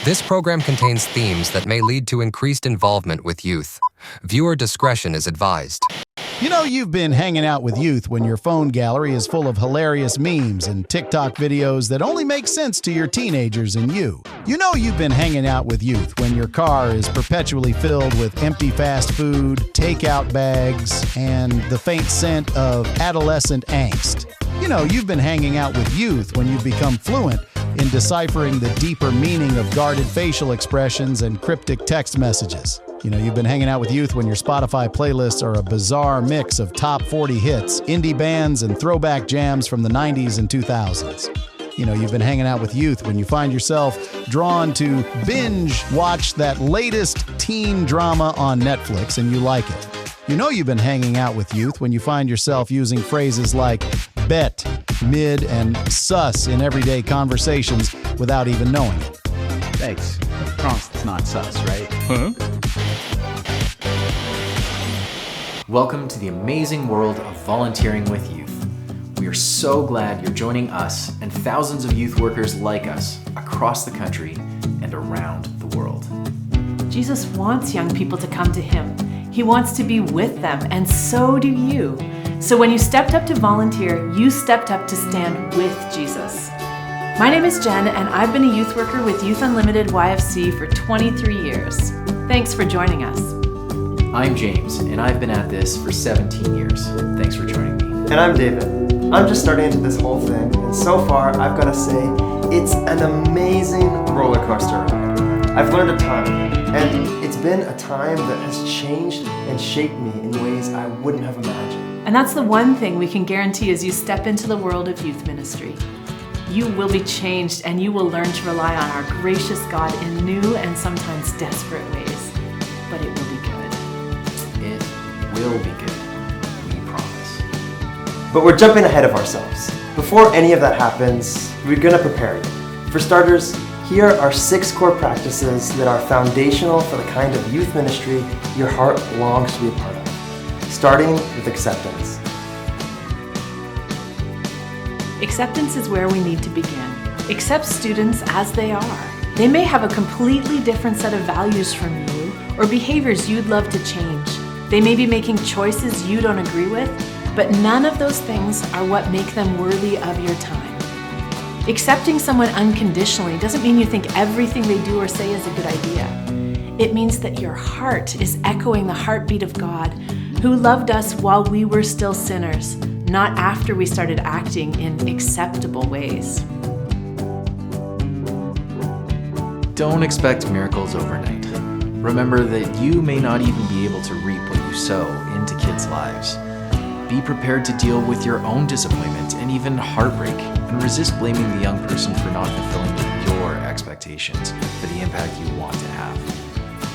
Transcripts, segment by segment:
This program contains themes that may lead to increased involvement with youth. Viewer discretion is advised. You know you've been hanging out with youth when your phone gallery is full of hilarious memes and TikTok videos that only make sense to your teenagers and you. You know you've been hanging out with youth when your car is perpetually filled with empty fast food, takeout bags, and the faint scent of adolescent angst. You know you've been hanging out with youth when you've become fluent in deciphering the deeper meaning of guarded facial expressions and cryptic text messages. You know, you've been hanging out with youth when your Spotify playlists are a bizarre mix of top 40 hits, indie bands, and throwback jams from the 90s and 2000s. You know, you've been hanging out with youth when you find yourself drawn to binge watch that latest teen drama on Netflix and you like it. You know you've been hanging out with youth when you find yourself using phrases like bet, mid, and sus in everyday conversations without even knowing it. Thanks. I promise it's not sus, right? Huh? Welcome to the amazing world of volunteering with youth. We are so glad you're joining us and thousands of youth workers like us across the country and around the world. Jesus wants young people to come to him. He wants to be with them, and so do you. So when you stepped up to volunteer, you stepped up to stand with Jesus. My name is Jen, and I've been a youth worker with Youth Unlimited YFC for 23 years. Thanks for joining us. I'm James, and I've been at this for 17 years. Thanks for joining me. And I'm David. I'm just starting into this whole thing, and so far, I've got to say, it's an amazing roller coaster ride. I've learned a ton, and it's been a time that has changed and shaped me in ways I wouldn't have imagined. And that's the one thing we can guarantee as you step into the world of youth ministry. You will be changed, and you will learn to rely on our gracious God in new and sometimes desperate ways. But it will be good. It will be good. We promise. But we're jumping ahead of ourselves. Before any of that happens, we're going to prepare you. For starters, here are 6 core practices that are foundational for the kind of youth ministry your heart longs to be a part of. Starting with acceptance. Acceptance is where we need to begin. Accept students as they are. They may have a completely different set of values from you or behaviors you'd love to change. They may be making choices you don't agree with, but none of those things are what make them worthy of your time. Accepting someone unconditionally doesn't mean you think everything they do or say is a good idea. It means that your heart is echoing the heartbeat of God, who loved us while we were still sinners, not after we started acting in acceptable ways. Don't expect miracles overnight. Remember that you may not even be able to reap what you sow into kids' lives. Be prepared to deal with your own disappointment and even heartbreak, and resist blaming the young person for not fulfilling your expectations for the impact you want to have.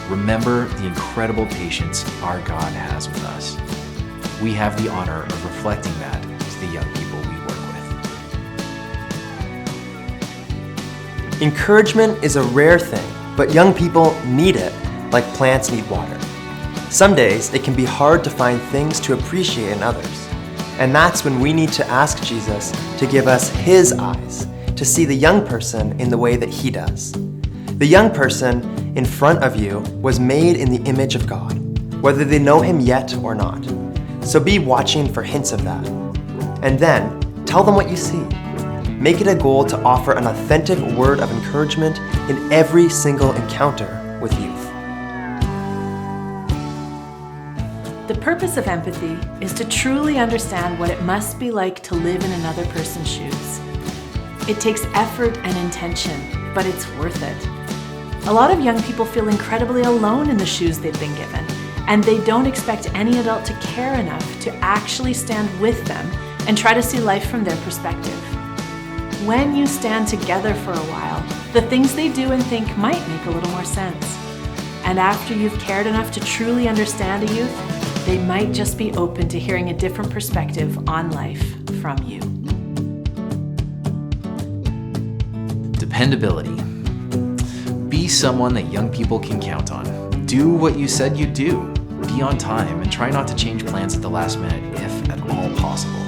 Remember the incredible patience our God has with us. We have the honor of reflecting that to the young people we work with. Encouragement is a rare thing, but young people need it like plants need water. Some days it can be hard to find things to appreciate in others, and that's when we need to ask Jesus to give us his eyes to see the young person in the way that he does. The young person in front of you was made in the image of God, whether they know him yet or not. So be watching for hints of that. And then tell them what you see. Make it a goal to offer an authentic word of encouragement in every single encounter with youth. The purpose of empathy is to truly understand what it must be like to live in another person's shoes. It takes effort and intention, but it's worth it. A lot of young people feel incredibly alone in the shoes they've been given, and they don't expect any adult to care enough to actually stand with them and try to see life from their perspective. When you stand together for a while, the things they do and think might make a little more sense. And after you've cared enough to truly understand a youth, they might just be open to hearing a different perspective on life from you. Dependability. Be someone that young people can count on. Do what you said you'd do. Be on time and try not to change plans at the last minute if at all possible.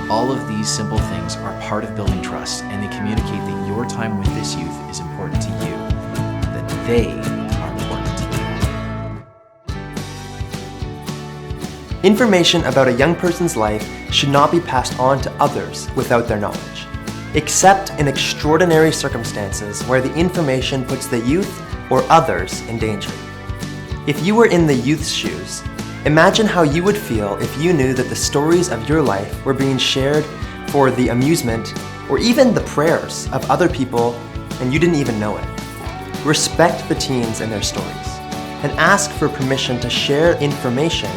All of these simple things are part of building trust, and they communicate that your time with this youth is important to you they are important to you. Information about a young person's life should not be passed on to others without their knowledge, except in extraordinary circumstances where the information puts the youth or others in danger. If you were in the youth's shoes, imagine how you would feel if you knew that the stories of your life were being shared for the amusement or even the prayers of other people and you didn't even know it. Respect the teens and their stories, and ask for permission to share information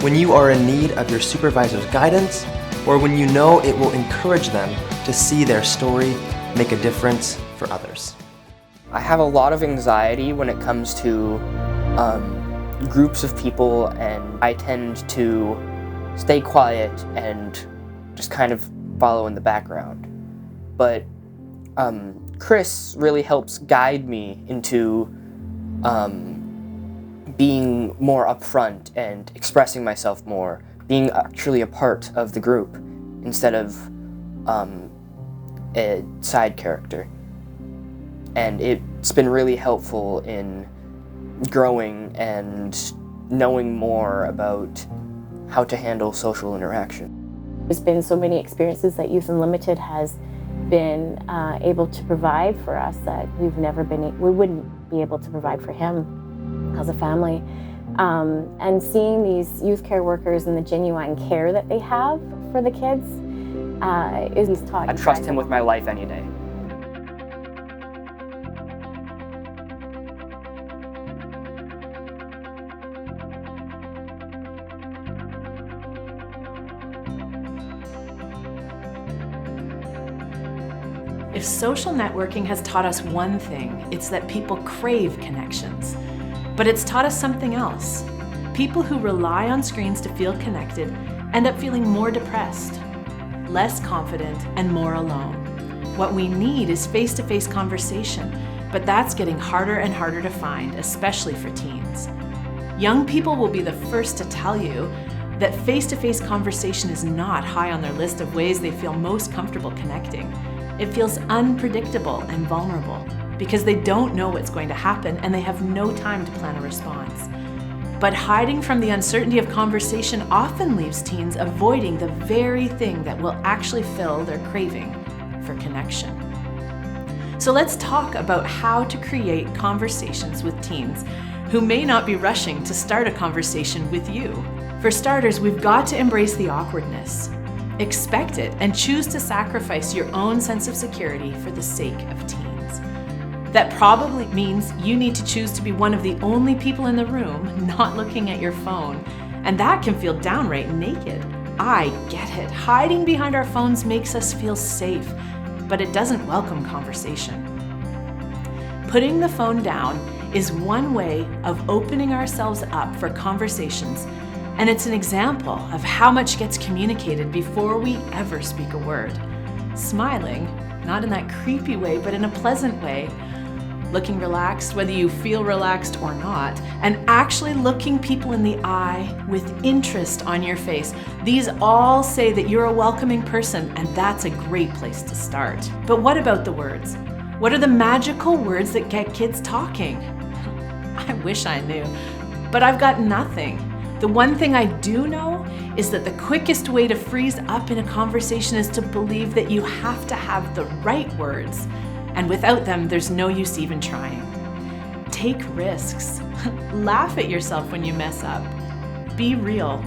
when you are in need of your supervisor's guidance or when you know it will encourage them to see their story make a difference for others. I have a lot of anxiety when it comes to groups of people, and I tend to stay quiet and just kind of follow in the background. But Chris really helps guide me into being more upfront and expressing myself more, being actually a part of the group instead of a side character. And it's been really helpful in growing and knowing more about how to handle social interaction. There's been so many experiences that Youth Unlimited has been able to provide for us that we wouldn't be able to provide for him as a family. And seeing these youth care workers and the genuine care that they have for the kids is taught. I trust him with my life any day. If social networking has taught us one thing, it's that people crave connections. But it's taught us something else. People who rely on screens to feel connected end up feeling more depressed, less confident, and more alone. What we need is face-to-face conversation, but that's getting harder and harder to find, especially for teens. Young people will be the first to tell you that face-to-face conversation is not high on their list of ways they feel most comfortable connecting. It feels unpredictable and vulnerable because they don't know what's going to happen and they have no time to plan a response. But hiding from the uncertainty of conversation often leaves teens avoiding the very thing that will actually fill their craving for connection. So let's talk about how to create conversations with teens who may not be rushing to start a conversation with you. For starters, we've got to embrace the awkwardness. Expect it and choose to sacrifice your own sense of security for the sake of teens. That probably means you need to choose to be one of the only people in the room not looking at your phone. And that can feel downright naked. I get it. Hiding behind our phones makes us feel safe, but it doesn't welcome conversation. Putting the phone down is one way of opening ourselves up for conversations, and it's an example of how much gets communicated before we ever speak a word. Smiling, not in that creepy way, but in a pleasant way. Looking relaxed, whether you feel relaxed or not, and actually looking people in the eye with interest on your face. These all say that you're a welcoming person, and that's a great place to start. But what about the words? What are the magical words that get kids talking? I wish I knew, but I've got nothing. The one thing I do know is that the quickest way to freeze up in a conversation is to believe that you have to have the right words, and without them, there's no use even trying. Take risks. Laugh at yourself when you mess up. Be real.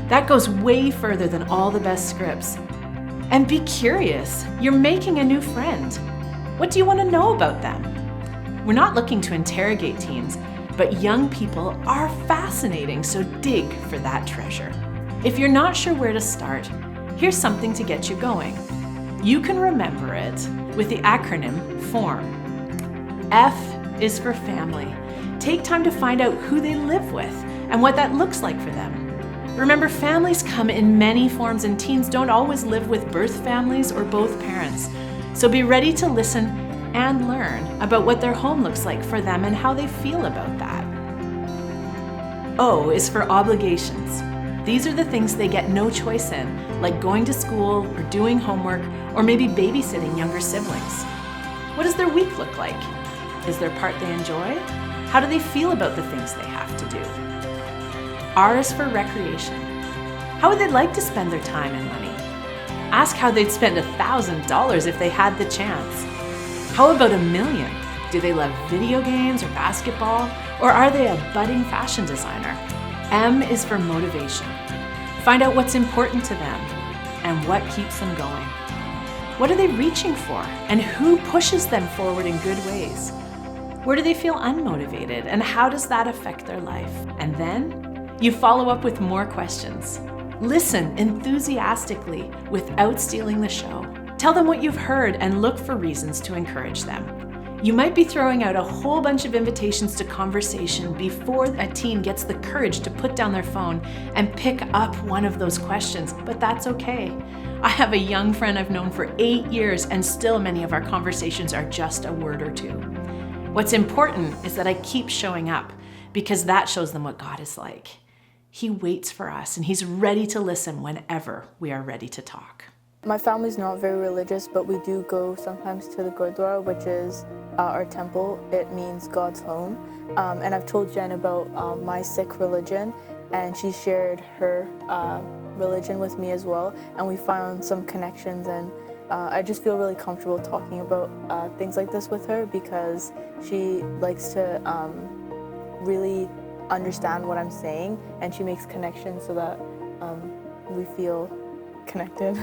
That goes way further than all the best scripts. And be curious. You're making a new friend. What do you want to know about them? We're not looking to interrogate teens, but young people are fascinating, so dig for that treasure. If you're not sure where to start, here's something to get you going. You can remember it with the acronym FORM. F is for family. Take time to find out who they live with and what that looks like for them. Remember, families come in many forms, and teens don't always live with birth families or both parents. So be ready to listen and learn about what their home looks like for them and how they feel about that. O is for obligations. These are the things they get no choice in, like going to school or doing homework or maybe babysitting younger siblings. What does their week look like? Is there a part they enjoy? How do they feel about the things they have to do? R is for recreation. How would they like to spend their time and money? Ask how they'd spend $1,000 if they had the chance. How about $1 million? Do they love video games or basketball? Or are they a budding fashion designer? M is for motivation. Find out what's important to them and what keeps them going. What are they reaching for? And who pushes them forward in good ways? Where do they feel unmotivated? And how does that affect their life? And then you follow up with more questions. Listen enthusiastically without stealing the show. Tell them what you've heard and look for reasons to encourage them. You might be throwing out a whole bunch of invitations to conversation before a teen gets the courage to put down their phone and pick up one of those questions, but that's okay. I have a young friend I've known for 8 years, and still many of our conversations are just a word or two. What's important is that I keep showing up, because that shows them what God is like. He waits for us, and He's ready to listen whenever we are ready to talk. My family's not very religious, but we do go sometimes to the Gurdwara, which is our temple. It means God's home. And I've told Jen about my Sikh religion, and she shared her religion with me as well. And we found some connections, and I just feel really comfortable talking about things like this with her, because she likes to really understand what I'm saying, and she makes connections so that we feel connected.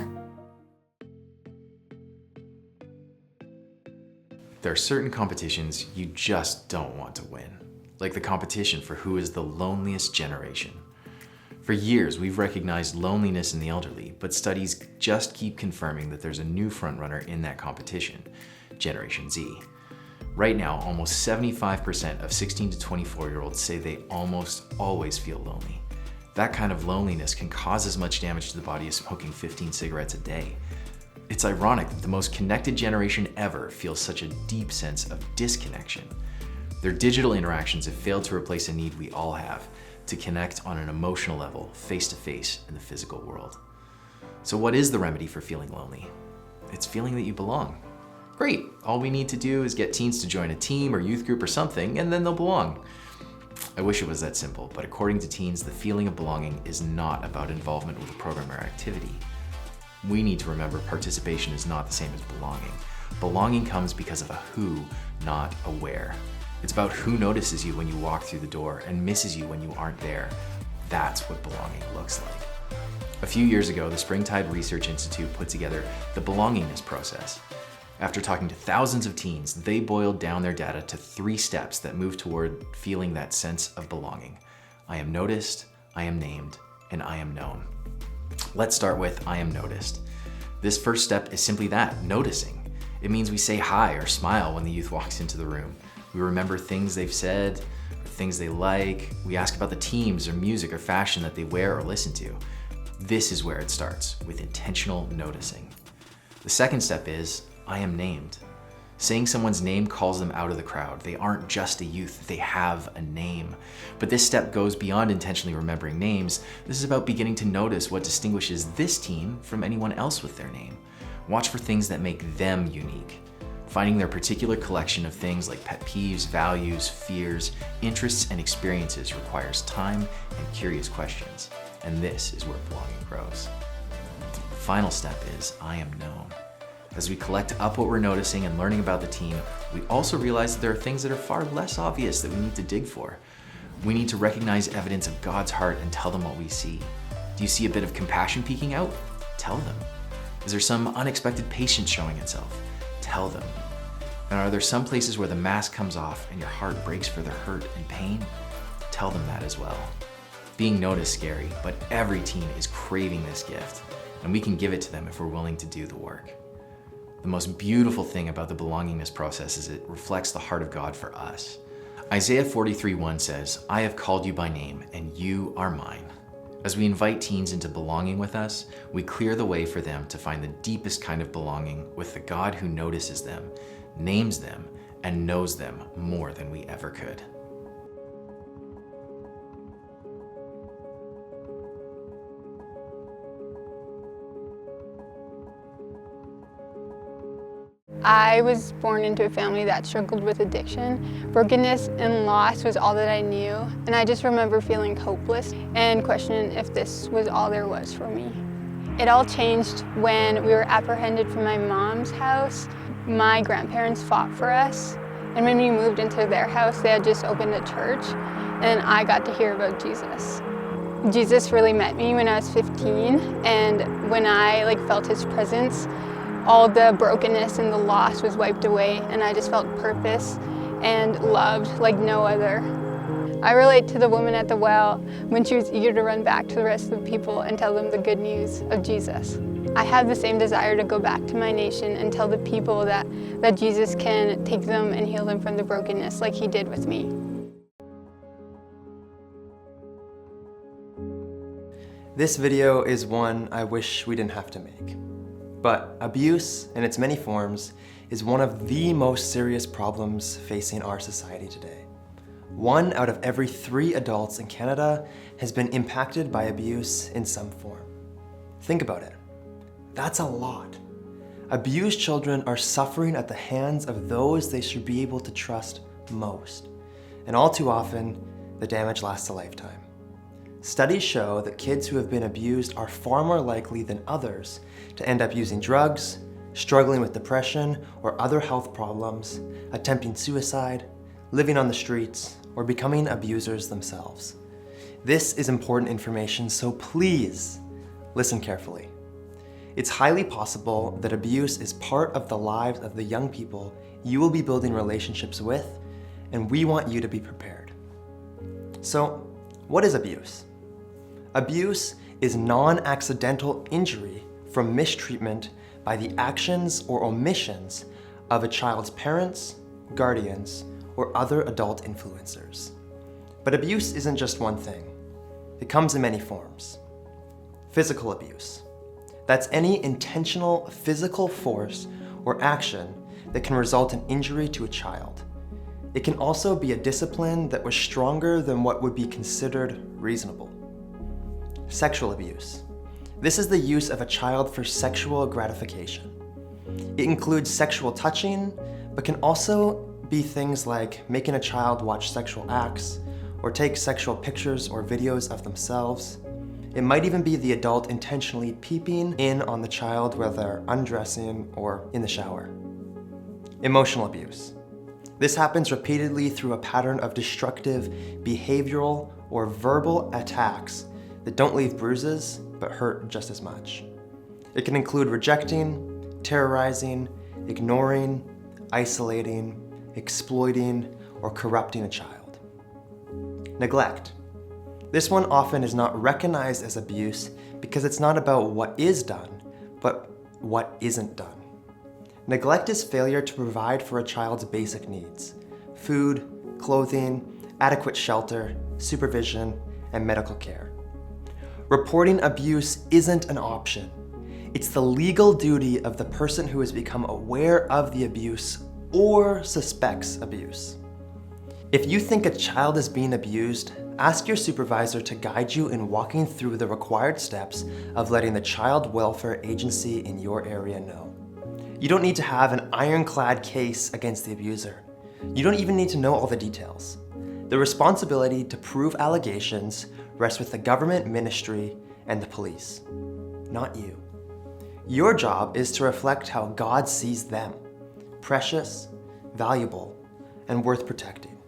There are certain competitions you just don't want to win, like the competition for who is the loneliest generation. For years, we've recognized loneliness in the elderly, but studies just keep confirming that there's a new frontrunner in that competition, Generation Z. Right now, almost 75% of 16 to 24-year-olds say they almost always feel lonely. That kind of loneliness can cause as much damage to the body as smoking 15 cigarettes a day. It's ironic that the most connected generation ever feels such a deep sense of disconnection. Their digital interactions have failed to replace a need we all have to connect on an emotional level, face-to-face in the physical world. So what is the remedy for feeling lonely? It's feeling that you belong. Great, all we need to do is get teens to join a team or youth group or something, and then they'll belong. I wish it was that simple, but according to teens, the feeling of belonging is not about involvement with a program or activity. We need to remember participation is not the same as belonging. Belonging comes because of a who, not a where. It's about who notices you when you walk through the door and misses you when you aren't there. That's what belonging looks like. A few years ago, the Springtide Research Institute put together the Belongingness Process. After talking to thousands of teens, they boiled down their data to 3 steps that move toward feeling that sense of belonging. I am noticed, I am named, and I am known. Let's start with I am noticed. This first step is simply that, noticing. It means we say hi or smile when the youth walks into the room. We remember things they've said, or things they like. We ask about the teams or music or fashion that they wear or listen to. This is where it starts, with intentional noticing. The second step is I am named. Saying someone's name calls them out of the crowd. They aren't just a youth, they have a name. But this step goes beyond intentionally remembering names. This is about beginning to notice what distinguishes this teen from anyone else with their name. Watch for things that make them unique. Finding their particular collection of things like pet peeves, values, fears, interests, and experiences requires time and curious questions. And this is where belonging grows. The final step is I am known. As we collect up what we're noticing and learning about the teen, we also realize that there are things that are far less obvious that we need to dig for. We need to recognize evidence of God's heart and tell them what we see. Do you see a bit of compassion peeking out? Tell them. Is there some unexpected patience showing itself? Tell them. And are there some places where the mask comes off and your heart breaks for their hurt and pain? Tell them that as well. Being known is scary, but every teen is craving this gift, and we can give it to them if we're willing to do the work. The most beautiful thing about the belongingness process is it reflects the heart of God for us. Isaiah 43:1 says, I have called you by name, and you are mine. As we invite teens into belonging with us, we clear the way for them to find the deepest kind of belonging with the God who notices them, names them, and knows them more than we ever could. I was born into a family that struggled with addiction. Brokenness and loss was all that I knew, and I just remember feeling hopeless and questioning if this was all there was for me. It all changed when we were apprehended from my mom's house. My grandparents fought for us, and when we moved into their house, they had just opened a church, and I got to hear about Jesus. Jesus really met me when I was 15, and when I felt his presence, all the brokenness and the loss was wiped away, and I just felt purpose and loved like no other. I relate to the woman at the well when she was eager to run back to the rest of the people and tell them the good news of Jesus. I have the same desire to go back to my nation and tell the people that Jesus can take them and heal them from the brokenness like he did with me. This video is one I wish we didn't have to make. But abuse, in its many forms, is one of the most serious problems facing our society today. 1 out of every 3 adults in Canada has been impacted by abuse in some form. Think about it. That's a lot. Abused children are suffering at the hands of those they should be able to trust most. And all too often, the damage lasts a lifetime. Studies show that kids who have been abused are far more likely than others to end up using drugs, struggling with depression or other health problems, attempting suicide, living on the streets, or becoming abusers themselves. This is important information, so please listen carefully. It's highly possible that abuse is part of the lives of the young people you will be building relationships with, and we want you to be prepared. So, what is abuse? Abuse is non-accidental injury from mistreatment by the actions or omissions of a child's parents, guardians, or other adult influencers. But abuse isn't just one thing. It comes in many forms. Physical abuse. That's any intentional physical force or action that can result in injury to a child. It can also be a discipline that was stronger than what would be considered reasonable. Sexual abuse. This is the use of a child for sexual gratification. It includes sexual touching, but can also be things like making a child watch sexual acts or take sexual pictures or videos of themselves. It might even be the adult intentionally peeping in on the child while they're undressing or in the shower. Emotional abuse. This happens repeatedly through a pattern of destructive behavioral or verbal attacks that don't leave bruises but hurt just as much. It can include rejecting, terrorizing, ignoring, isolating, exploiting, or corrupting a child. Neglect. This one often is not recognized as abuse because it's not about what is done, but what isn't done. Neglect is failure to provide for a child's basic needs: food, clothing, adequate shelter, supervision, and medical care. Reporting abuse isn't an option. It's the legal duty of the person who has become aware of the abuse or suspects abuse. If you think a child is being abused, ask your supervisor to guide you in walking through the required steps of letting the Child Welfare Agency in your area know. You don't need to have an ironclad case against the abuser. You don't even need to know all the details. The responsibility to prove allegations rests with the government ministry and the police, not you. Your job is to reflect how God sees them: precious, valuable, and worth protecting.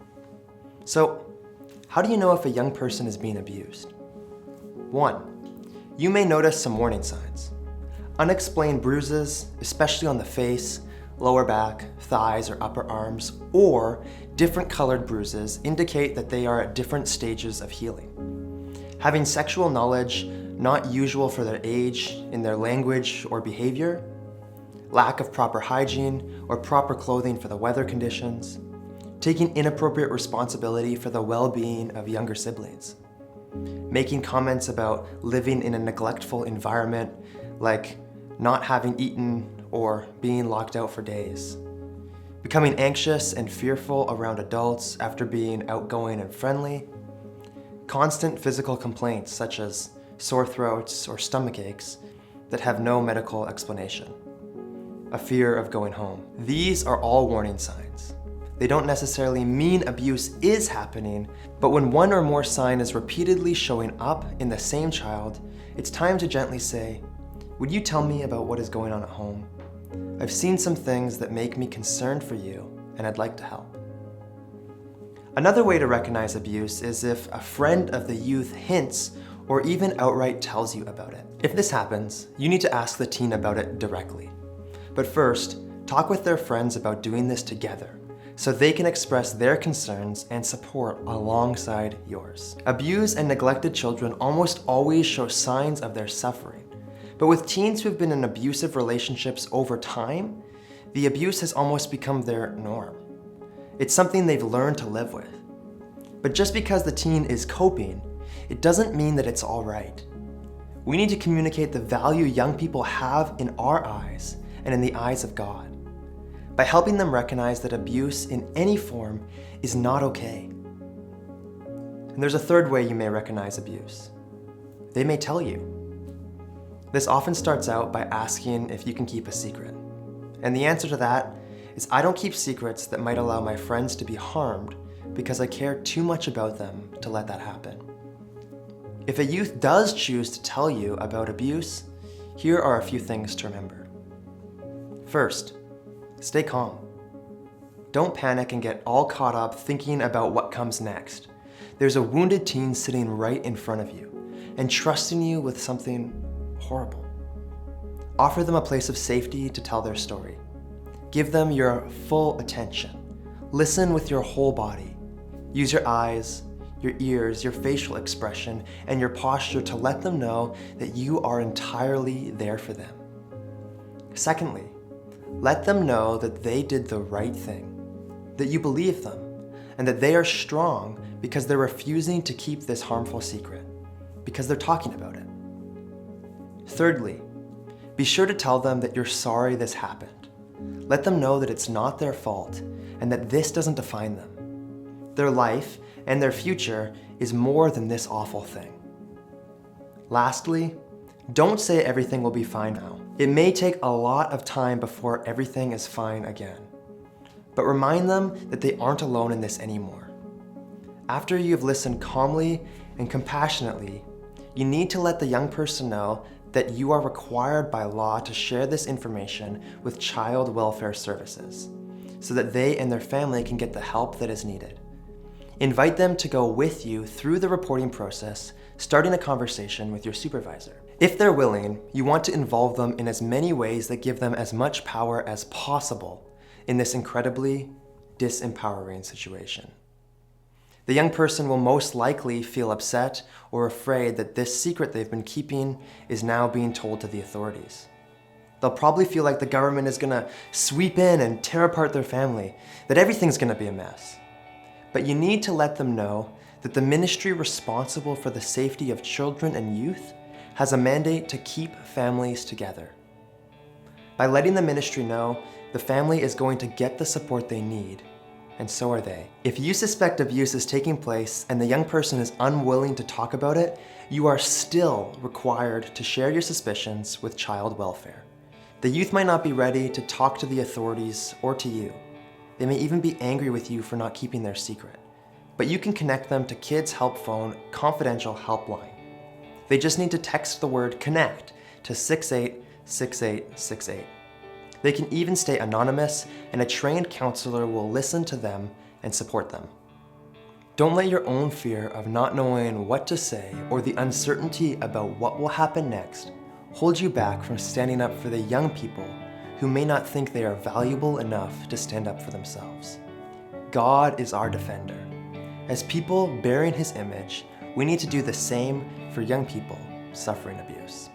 So, how do you know if a young person is being abused? 1. You may notice some warning signs. Unexplained bruises, especially on the face, lower back, thighs, or upper arms, or different colored bruises indicate that they are at different stages of healing. Having sexual knowledge not usual for their age in their language or behavior, lack of proper hygiene or proper clothing for the weather conditions, taking inappropriate responsibility for the well-being of younger siblings, making comments about living in a neglectful environment like not having eaten or being locked out for days, becoming anxious and fearful around adults after being outgoing and friendly, constant physical complaints such as sore throats or stomach aches that have no medical explanation, a fear of going home. These are all warning signs. They don't necessarily mean abuse is happening, but when one or more sign is repeatedly showing up in the same child, it's time to gently say, "Would you tell me about what is going on at home? I've seen some things that make me concerned for you, and I'd like to help." Another way to recognize abuse is if a friend of the youth hints or even outright tells you about it. If this happens, you need to ask the teen about it directly. But first, talk with their friends about doing this together, so they can express their concerns and support alongside yours. Abused and neglected children almost always show signs of their suffering. But with teens who've been in abusive relationships over time, the abuse has almost become their norm. It's something they've learned to live with. But just because the teen is coping, it doesn't mean that it's all right. We need to communicate the value young people have in our eyes and in the eyes of God, by helping them recognize that abuse in any form is not okay. And there's a third way you may recognize abuse. They may tell you. This often starts out by asking if you can keep a secret. And the answer to that is, I don't keep secrets that might allow my friends to be harmed because I care too much about them to let that happen. If a youth does choose to tell you about abuse, here are a few things to remember. First, stay calm. Don't panic and get all caught up thinking about what comes next. There's a wounded teen sitting right in front of you and trusting you with something horrible. Offer them a place of safety to tell their story. Give them your full attention. Listen with your whole body. Use your eyes, your ears, your facial expression, and your posture to let them know that you are entirely there for them. Secondly, let them know that they did the right thing, that you believe them, and that they are strong because they're refusing to keep this harmful secret, because they're talking about it. Thirdly, be sure to tell them that you're sorry this happened. Let them know that it's not their fault and that this doesn't define them. Their life and their future is more than this awful thing. Lastly, don't say everything will be fine now. It may take a lot of time before everything is fine again. But remind them that they aren't alone in this anymore. After you've listened calmly and compassionately, you need to let the young person know that you are required by law to share this information with child welfare services so that they and their family can get the help that is needed. Invite them to go with you through the reporting process, starting a conversation with your supervisor. If they're willing, you want to involve them in as many ways that give them as much power as possible in this incredibly disempowering situation. The young person will most likely feel upset or afraid that this secret they've been keeping is now being told to the authorities. They'll probably feel like the government is gonna sweep in and tear apart their family, that everything's gonna be a mess. But you need to let them know that the ministry responsible for the safety of children and youth has a mandate to keep families together. By letting the ministry know, the family is going to get the support they need, and so are they. If you suspect abuse is taking place and the young person is unwilling to talk about it, you are still required to share your suspicions with child welfare. The youth might not be ready to talk to the authorities or to you. They may even be angry with you for not keeping their secret. But you can connect them to Kids Help Phone confidential helpline. They just need to text the word CONNECT to 686868. They can even stay anonymous, and a trained counselor will listen to them and support them. Don't let your own fear of not knowing what to say or the uncertainty about what will happen next hold you back from standing up for the young people who may not think they are valuable enough to stand up for themselves. God is our defender. As people bearing His image, we need to do the same for young people suffering abuse.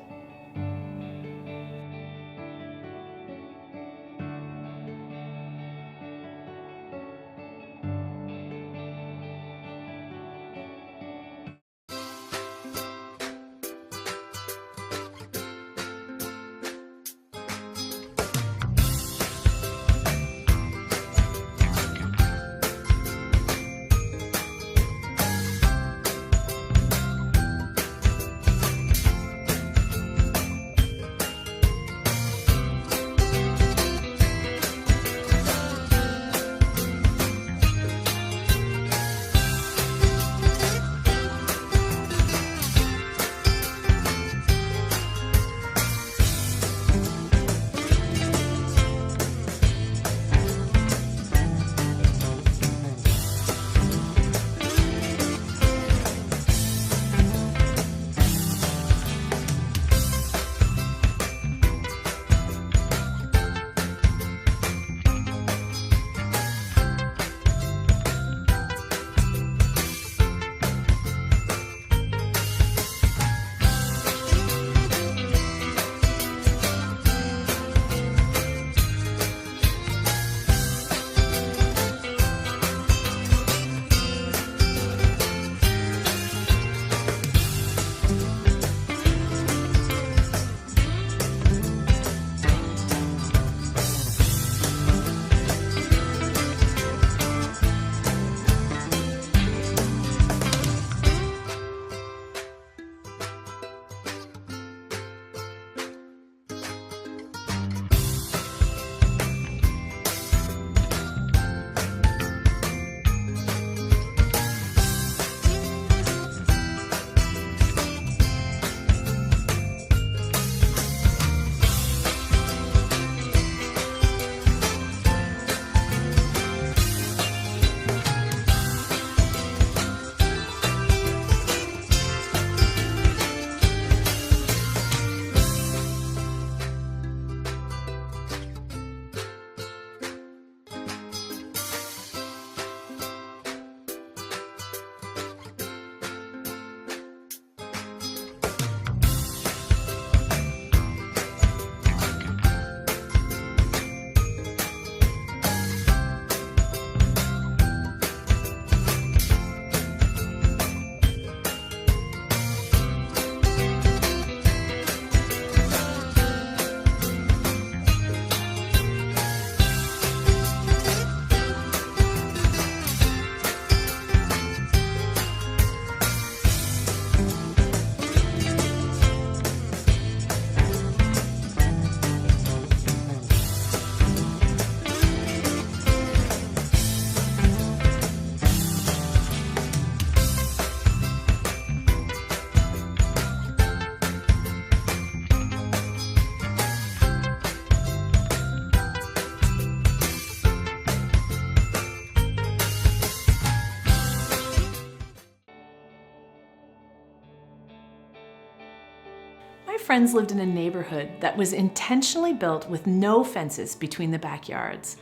my friends lived in a neighborhood that was intentionally built with no fences between the backyards.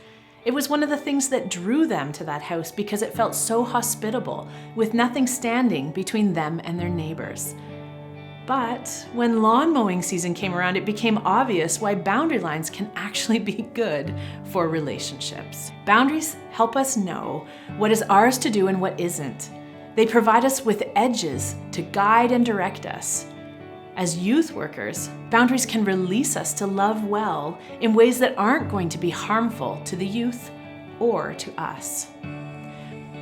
It was one of the things that drew them to that house because it felt so hospitable, with nothing standing between them and their neighbors. But when lawn mowing season came around, it became obvious why boundary lines can actually be good for relationships. Boundaries help us know what is ours to do and what isn't. They provide us with edges to guide and direct us. As youth workers, boundaries can release us to love well in ways that aren't going to be harmful to the youth or to us.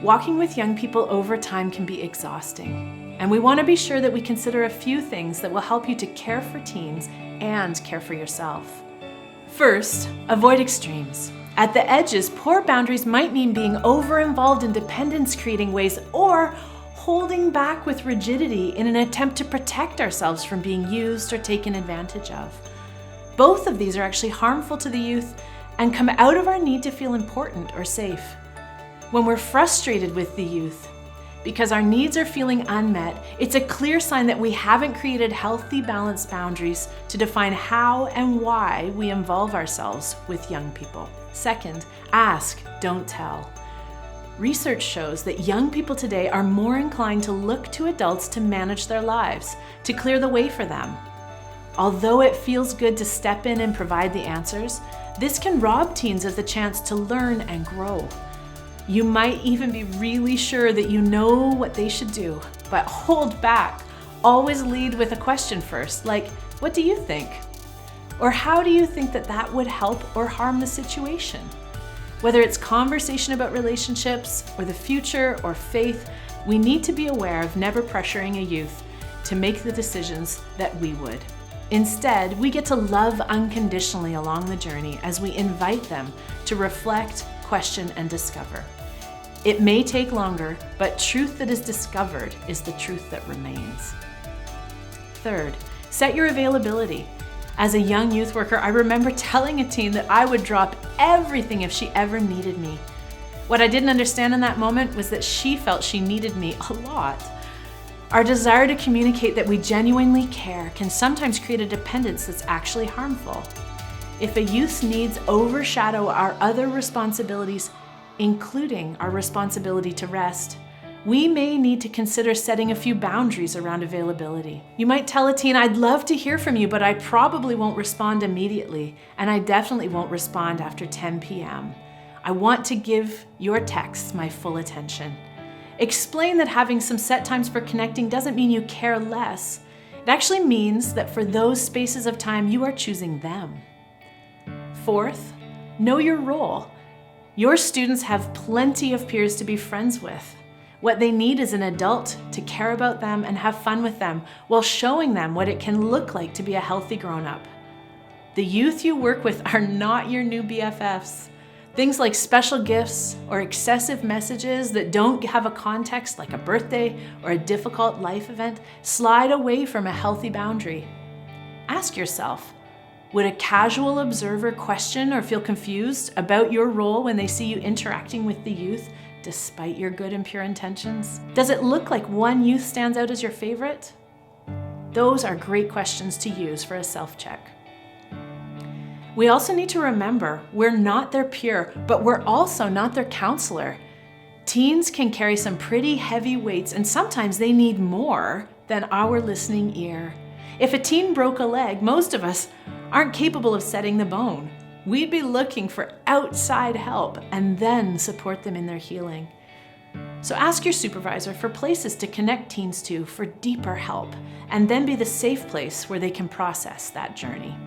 Walking with young people over time can be exhausting. And we want to be sure that we consider a few things that will help you to care for teens and care for yourself. First, avoid extremes. At the edges, poor boundaries might mean being over-involved in dependence-creating ways or holding back with rigidity in an attempt to protect ourselves from being used or taken advantage of. Both of these are actually harmful to the youth and come out of our need to feel important or safe. When we're frustrated with the youth, because our needs are feeling unmet, it's a clear sign that we haven't created healthy, balanced boundaries to define how and why we involve ourselves with young people. Second, ask, don't tell. Research shows that young people today are more inclined to look to adults to manage their lives, to clear the way for them. Although it feels good to step in and provide the answers, this can rob teens of the chance to learn and grow. You might even be really sure that you know what they should do, but hold back. Always lead with a question first, like, what do you think? Or how do you think that would help or harm the situation? Whether it's conversation about relationships or the future or faith, we need to be aware of never pressuring a youth to make the decisions that we would. Instead, we get to love unconditionally along the journey as we invite them to reflect, question, and discover. It may take longer, but truth that is discovered is the truth that remains. Third, set your availability. As a young youth worker, I remember telling a teen that I would drop everything if she ever needed me. What I didn't understand in that moment was that she felt she needed me a lot. Our desire to communicate that we genuinely care can sometimes create a dependence that's actually harmful. If a youth's needs overshadow our other responsibilities, including our responsibility to rest, we may need to consider setting a few boundaries around availability. You might tell a teen, I'd love to hear from you, but I probably won't respond immediately, and I definitely won't respond after 10 p.m. I want to give your texts my full attention. Explain that having some set times for connecting doesn't mean you care less. It actually means that for those spaces of time, you are choosing them. Fourth, know your role. Your students have plenty of peers to be friends with. What they need is an adult to care about them and have fun with them while showing them what it can look like to be a healthy grown-up. The youth you work with are not your new BFFs. Things like special gifts or excessive messages that don't have a context like a birthday or a difficult life event slide away from a healthy boundary. Ask yourself, would a casual observer question or feel confused about your role when they see you interacting with the youth despite your good and pure intentions? Does it look like one youth stands out as your favorite? Those are great questions to use for a self-check. We also need to remember we're not their peer, but we're also not their counselor. Teens can carry some pretty heavy weights, and sometimes they need more than our listening ear. If a teen broke a leg, most of us aren't capable of setting the bone. We'd be looking for outside help and then support them in their healing. So ask your supervisor for places to connect teens to for deeper help, and then be the safe place where they can process that journey.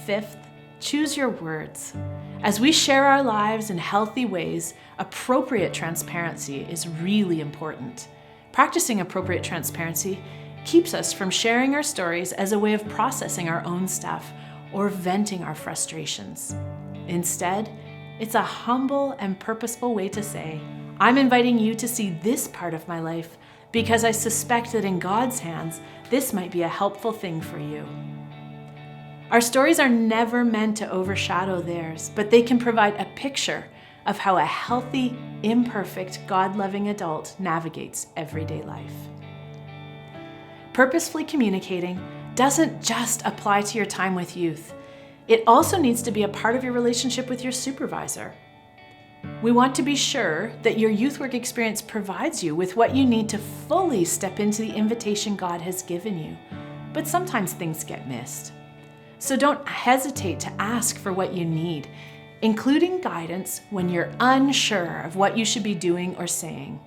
Fifth, choose your words. As we share our lives in healthy ways, appropriate transparency is really important. Practicing appropriate transparency keeps us from sharing our stories as a way of processing our own stuff or venting our frustrations. Instead, it's a humble and purposeful way to say, I'm inviting you to see this part of my life because I suspect that in God's hands, this might be a helpful thing for you. Our stories are never meant to overshadow theirs, but they can provide a picture of how a healthy, imperfect, God-loving adult navigates everyday life. Purposefully communicating, doesn't just apply to your time with youth. It also needs to be a part of your relationship with your supervisor. We want to be sure that your youth work experience provides you with what you need to fully step into the invitation God has given you. But sometimes things get missed. So don't hesitate to ask for what you need, including guidance when you're unsure of what you should be doing or saying.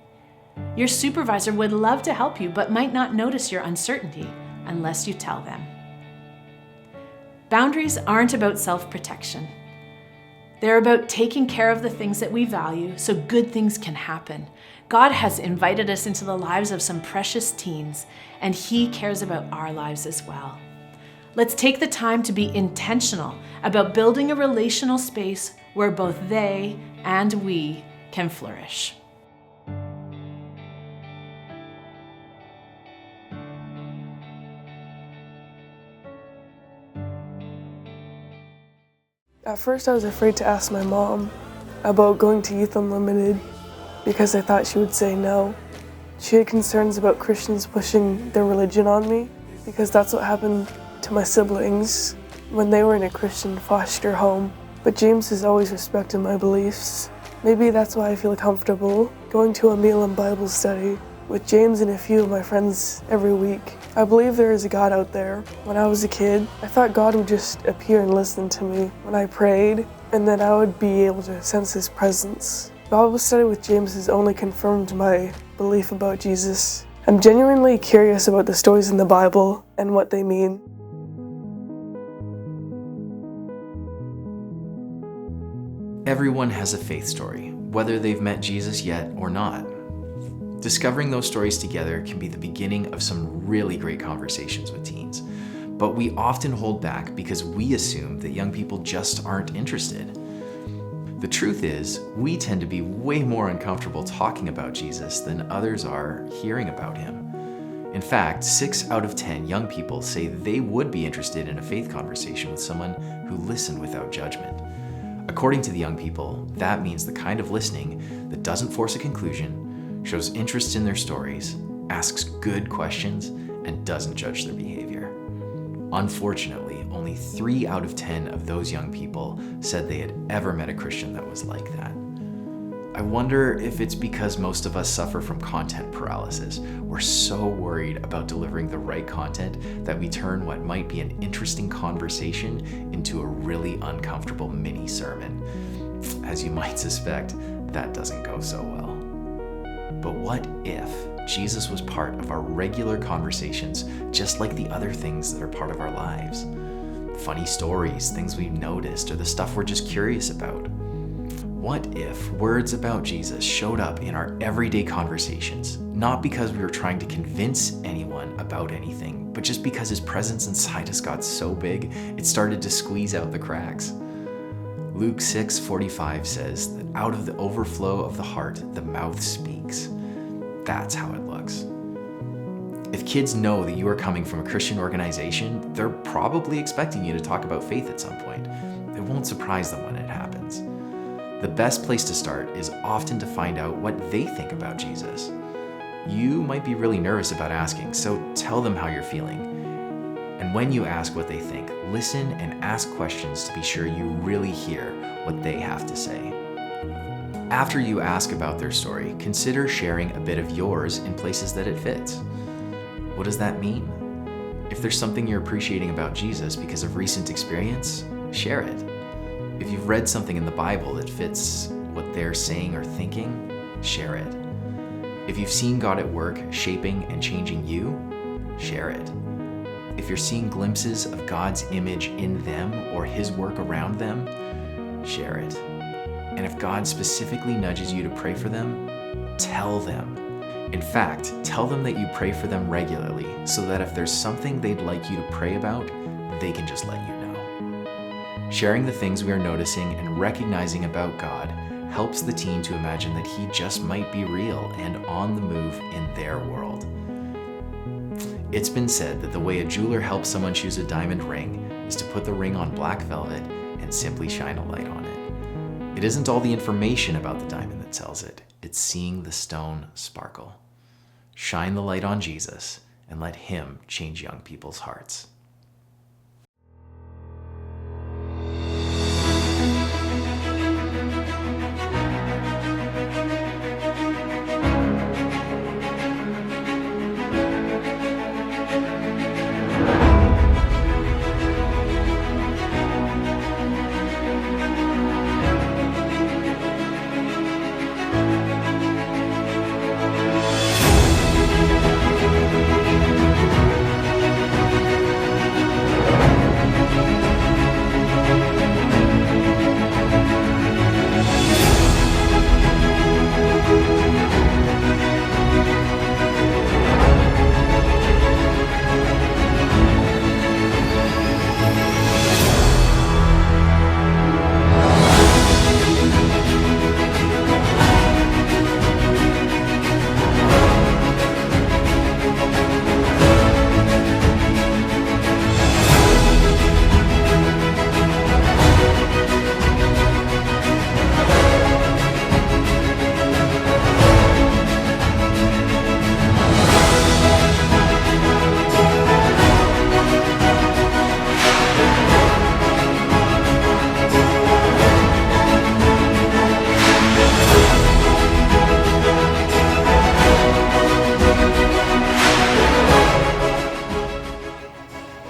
Your supervisor would love to help you, but might not notice your uncertainty unless you tell them. Boundaries aren't about self-protection. They're about taking care of the things that we value so good things can happen. God has invited us into the lives of some precious teens, and He cares about our lives as well. Let's take the time to be intentional about building a relational space where both they and we can flourish. At first I was afraid to ask my mom about going to Youth Unlimited because I thought she would say no. She had concerns about Christians pushing their religion on me because that's what happened to my siblings when they were in a Christian foster home. But James has always respected my beliefs. Maybe that's why I feel comfortable going to a meal and Bible study with James and a few of my friends every week. I believe there is a God out there. When I was a kid, I thought God would just appear and listen to me when I prayed, and that I would be able to sense His presence. Bible study with James has only confirmed my belief about Jesus. I'm genuinely curious about the stories in the Bible and what they mean. Everyone has a faith story, whether they've met Jesus yet or not. Discovering those stories together can be the beginning of some really great conversations with teens. But we often hold back because we assume that young people just aren't interested. The truth is, we tend to be way more uncomfortable talking about Jesus than others are hearing about Him. In fact, 6 out of 10 young people say they would be interested in a faith conversation with someone who listened without judgment. According to the young people, that means the kind of listening that doesn't force a conclusion, shows interest in their stories, asks good questions, and doesn't judge their behavior. Unfortunately, only 3 out of 10 of those young people said they had ever met a Christian that was like that. I wonder if it's because most of us suffer from content paralysis. We're so worried about delivering the right content that we turn what might be an interesting conversation into a really uncomfortable mini sermon. As you might suspect, that doesn't go so well. But what if Jesus was part of our regular conversations, just like the other things that are part of our lives? Funny stories, things we've noticed, or the stuff we're just curious about. What if words about Jesus showed up in our everyday conversations, not because we were trying to convince anyone about anything, but just because His presence inside us got so big, it started to squeeze out the cracks? Luke 6:45 says that out of the overflow of the heart, the mouth speaks. That's how it looks. If kids know that you are coming from a Christian organization, they're probably expecting you to talk about faith at some point. It won't surprise them when it happens. The best place to start is often to find out what they think about Jesus. You might be really nervous about asking, so tell them how you're feeling. And when you ask what they think, listen and ask questions to be sure you really hear what they have to say. After you ask about their story, consider sharing a bit of yours in places that it fits. What does that mean? If there's something you're appreciating about Jesus because of recent experience, share it. If you've read something in the Bible that fits what they're saying or thinking, share it. If you've seen God at work shaping and changing you, share it. If you're seeing glimpses of God's image in them or His work around them, share it. And if God specifically nudges you to pray for them, tell them. In fact, tell them that you pray for them regularly so that if there's something they'd like you to pray about, they can just let you know. Sharing the things we are noticing and recognizing about God helps the teen to imagine that He just might be real and on the move in their world. It's been said that the way a jeweler helps someone choose a diamond ring is to put the ring on black velvet and simply shine a light on it. It isn't all the information about the diamond that sells it, it's seeing the stone sparkle. Shine the light on Jesus and let Him change young people's hearts.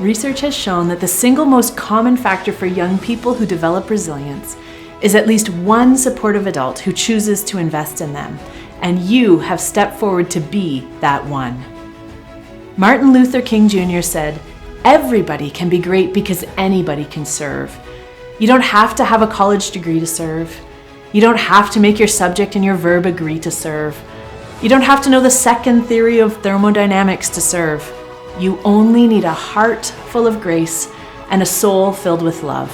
research has shown that the single most common factor for young people who develop resilience is at least one supportive adult who chooses to invest in them, and you have stepped forward to be that one. Martin Luther King Jr. said, "Everybody can be great because anybody can serve." You don't have to have a college degree to serve. You don't have to make your subject and your verb agree to serve. You don't have to know the second theory of thermodynamics to serve. You only need a heart full of grace and a soul filled with love.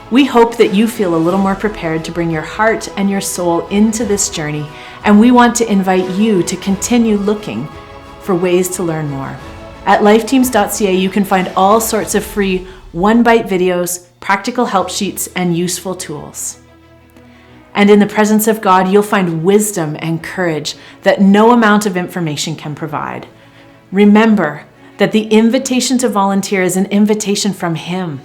We hope that you feel a little more prepared to bring your heart and your soul into this journey, and we want to invite you to continue looking for ways to learn more. At lifeteams.ca, you can find all sorts of free one-bite videos, practical help sheets, and useful tools. And in the presence of God, you'll find wisdom and courage that no amount of information can provide. Remember that the invitation to volunteer is an invitation from Him.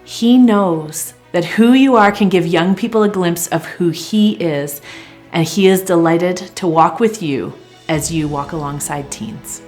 He knows that who you are can give young people a glimpse of who He is, and He is delighted to walk with you as you walk alongside teens.